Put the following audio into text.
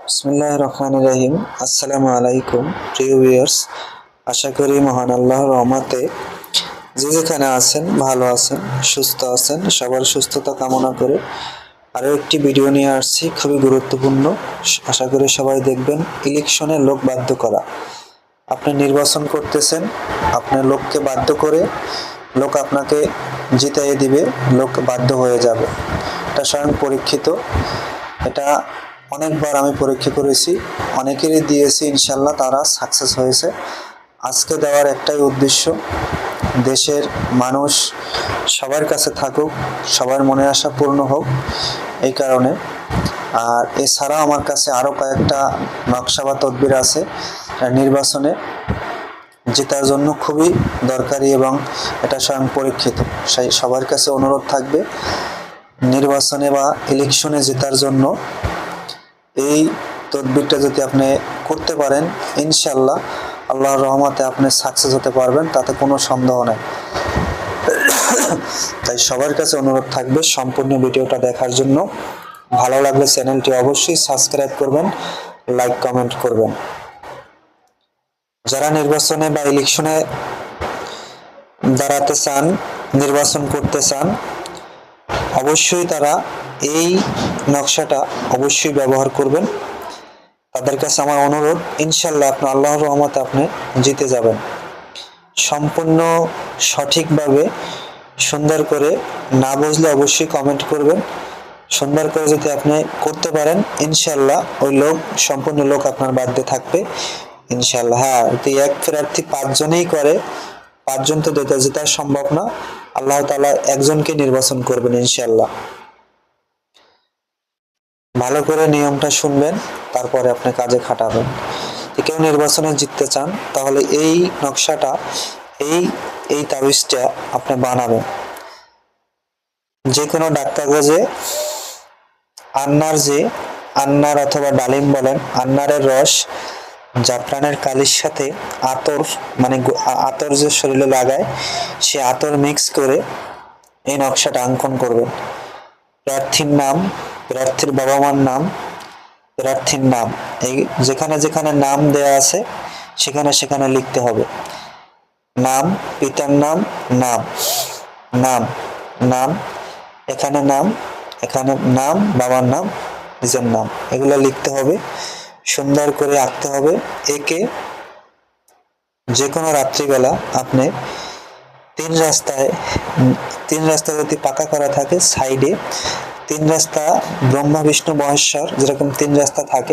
বিসমিল্লাহির রহমানির রহিম। আসসালামু আলাইকুম প্রিয় ভিউয়ার্স, আশা করি মহান আল্লাহর রহমতে যে যেখানে আছেন ভালো আছেন, সুস্থ আছেন। সবার সুস্থতা কামনা করে আরও একটি ভিডিও নিয়ে আসছি, খুবই গুরুত্বপূর্ণ। আশা করি সবাই দেখবেন। ইলেকশনে লোক বাধ্য করা। আপনি নির্বাচন করতেছেন, আপনার লোককে বাধ্য করে লোক আপনাকে জিতাইয়ে দিবে, লোক বাধ্য হয়ে যাবে। এটা স্বয়ং পরীক্ষিত। এটা অনেকবার আমি পরীক্ষা করেছি, অনেকেরই দিয়েছি, ইনশাল্লাহ তারা সাকসেস হয়েছে। আজকে দেওয়ার একটাই উদ্দেশ্য, দেশের মানুষ সবার কাছে থাকুক, সবার মনে আশা পূর্ণ হোক, এই কারণে। আর এছাড়াও আমার কাছে আরও কয়েকটা নকশা বা তদবির আছে নির্বাচনে জেতার জন্য খুবই দরকারি, এবং এটা স্বয়ং পরীক্ষিত। সবার কাছে অনুরোধ থাকবে, নির্বাচনে বা ইলেকশনে জেতার জন্য এই তদবিরটা যদি আপনি করতে পারেন, ইনশাল্লাহ আল্লাহর রহমতে আপনি সাকসেস হতে পারবেন, তাতে কোনো সন্দেহ নেই। তাই সবার কাছে অনুরোধ থাকবে সম্পূর্ণ ভিডিওটা দেখার জন্য। ভালো লাগলে চ্যানেলটি অবশ্যই সাবস্ক্রাইব করবেন, লাইক কমেন্ট করবেন। যারা নির্বাচনে বা ইলেকশনে দাঁড়াতে চান, নির্বাচন করতে চান, অবশ্যই তারা এই নকশাটা অবশ্যই ব্যবহার করবেন। তাদের কাছে আমার অনুরোধ, ইনশাল্লাহ আপনি আল্লাহর রহমতে আপনি জিতে যাবেন। সম্পূর্ণ সঠিকভাবে সুন্দর করে, না বুঝলে অবশ্যই কমেন্ট করবেন। সুন্দর করে যদি আপনি করতে পারেন, ইনশাল্লাহ ওই লোক, সম্পূর্ণ লোক আপনার বাধ্যে থাকবে ইনশাল্লাহ। হ্যাঁ, এক প্রার্থী 5 জনেই করে, 5 জন তো জেতা সম্ভব না। আল্লাহ তাআলা একজনকে নির্বাচন করবেন ইনশাল্লাহ। ভালো করে নিয়মটা শুনবেন, তারপরে আপনি কাজে খাটাবেন। কেউ নির্বাচনে জিততে চান, তাহলে এই নকশাটা, এই তাবিজটা আপনি বানাবেন। যে কোনো ডাক কাগজে আন্নার অথবা ডালিম বলেন, আন্নারের রস জাফরানের কালির সাথে আতর, মানে আতর যে শরীরে লাগায়, সে আতর মিক্স করে এই নকশাটা অঙ্কন করবেন। প্রার্থীর নাম, প্রার্থীর বাবা মার নাম, প্রার্থীর নাম, এই যেখানে যেখানে নাম দেয়া আছে সেখানে সেখানে লিখতে হবে। নাম, পিতার নাম, নাম, নাম, নাম, এখানে নাম, এখানে নাম, বাবার নাম, নিজের নাম, এগুলো লিখতে হবে। সুন্দর করে আঁকতে হবে। একে যে কোনো রাত্রিবেলা আপনি তিন রাস্তায় যদি পাকা করা থাকে, সাইডে 3 রাস্তা, ব্রহ্মা বিষ্ণু মহেশ্বর যেরকম 3 রাস্তা থাকে,